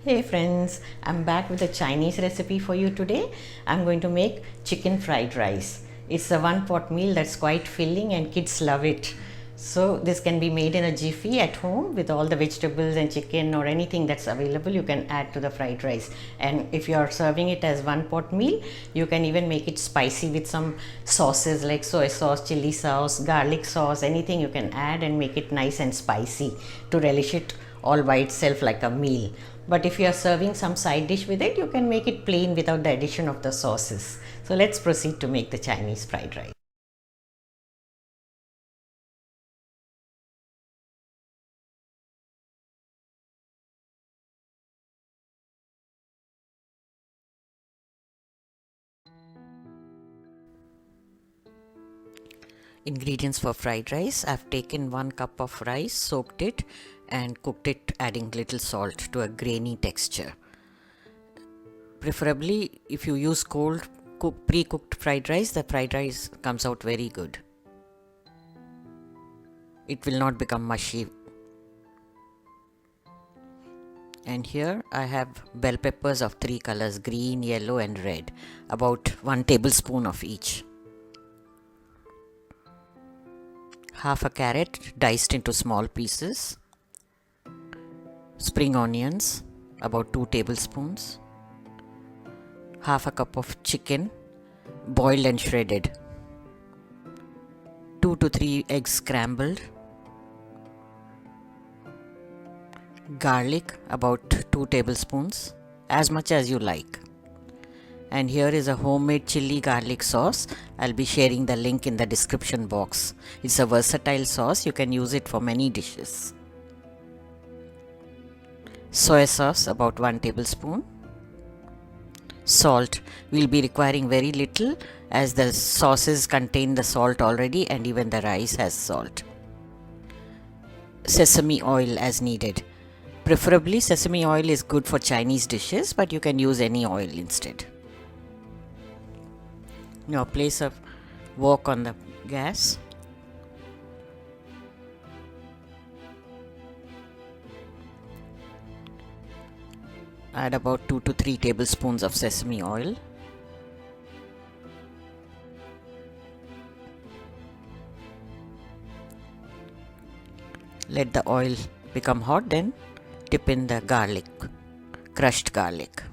Hey friends, I'm back with a Chinese recipe for you today. I'm going to make chicken fried rice. It's a one pot meal that's quite filling and kids love it. So this can be made in a jiffy at home with all the vegetables and chicken or anything that's available. You can add to the fried rice. And if you're serving it as one pot meal, you can even make it spicy with some sauces like soy sauce, chili sauce, garlic sauce, anything you can add and make it nice and spicy to relish it all by itself like a meal. But if you are serving some side dish with it, you can make it plain without the addition of the sauces. So let's proceed to make the Chinese fried rice. Ingredients for fried rice. I've taken 1 cup of rice, soaked it and cooked it, adding little salt to a grainy texture. Preferably if you use cold pre-cooked fried rice, the fried rice comes out very good. It will not become mushy. And here I have bell peppers of 3 colors, green, yellow and red, about 1 tablespoon of each. Half a carrot diced into small pieces. Spring onions, about 2 tablespoons. Half a cup of chicken, boiled and shredded. 2 to 3 eggs scrambled. Garlic, about 2 tablespoons, as much as you like. And here is a homemade chili garlic sauce. I'll be sharing the link in the description box. It's a versatile sauce, you can use it for many dishes. Soy sauce, about 1 tablespoon. Salt, we'll be requiring very little as the sauces contain the salt already and even the rice has salt. Sesame oil as needed. Preferably sesame oil is good for Chinese dishes, but you can use any oil instead. Now place a wok on the gas. Add about 2 to 3 tablespoons of sesame oil. Let the oil become hot, then dip in the garlic, crushed garlic.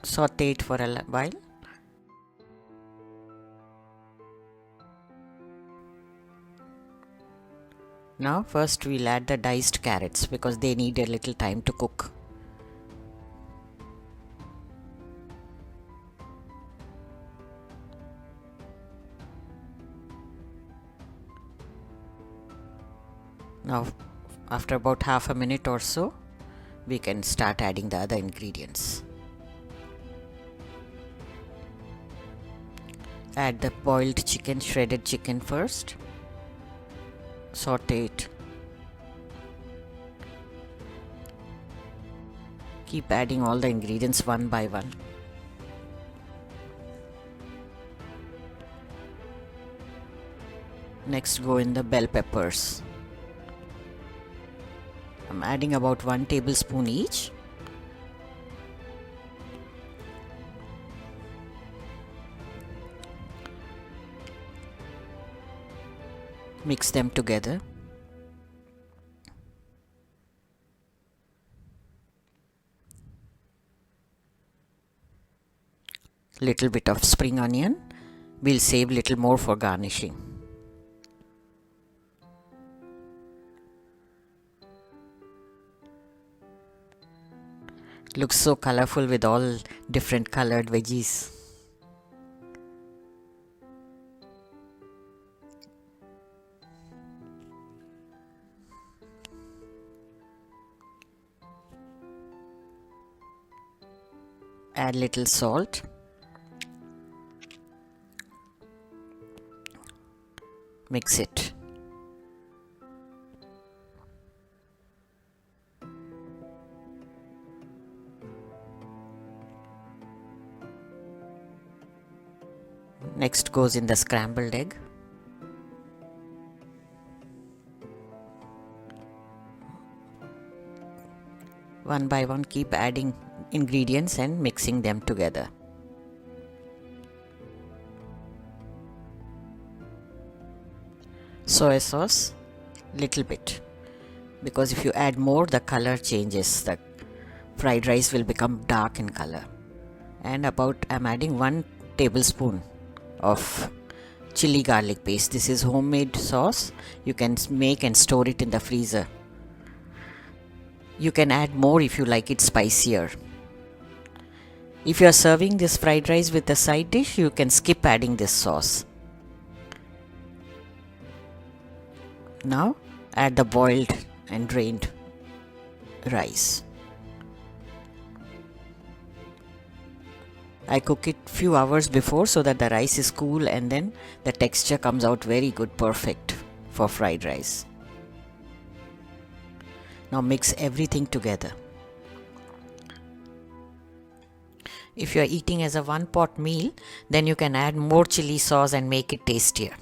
Saute it for a while. Now first we'll add the diced carrots because they need a little time to cook. Now after about half a minute or so, we can start adding the other ingredients. Add the boiled chicken, shredded chicken first. Saute it. Keep adding all the ingredients one by one. Next go in the bell peppers. I'm adding about 1 tablespoon each. Mix them together. Little bit of spring onion. We'll save little more for garnishing. Looks so colorful with all different colored veggies. Add little salt. Mix it. Next goes in the scrambled egg. One by one, keep adding ingredients and mixing them together. Soy sauce, little bit, because if you add more, the color changes. The fried rice will become dark in color. And I'm adding 1 tablespoon of chili garlic paste. This is homemade sauce. You can make and store it in the freezer. You can add more if you like it spicier. If you are serving this fried rice with a side dish, you can skip adding this sauce. Now add the boiled and drained rice. I cook it few hours before so that the rice is cool, and then the texture comes out very good, perfect for fried rice. Now mix everything together. If you are eating as a one pot meal, then you can add more chili sauce and make it tastier.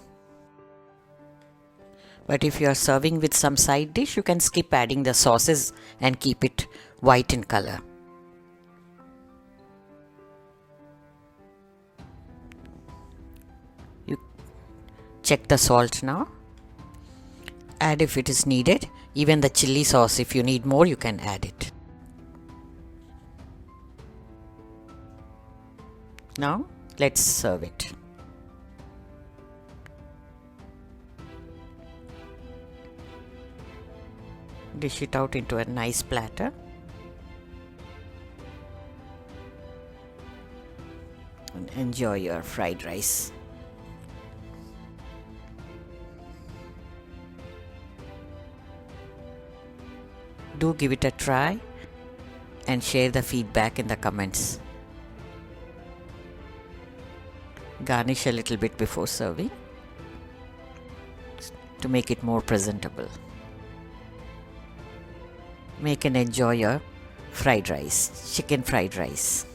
But if you are serving with some side dish, you can skip adding the sauces and keep it white in color. You check the salt now. Add if it is needed. Even the chili sauce, if you need more, you can add it. Now let's serve it. Dish it out into a nice platter. And enjoy your fried rice. Do give it a try and share the feedback in the comments. Garnish a little bit before serving to make it more presentable. Make and enjoy your fried rice, chicken fried rice.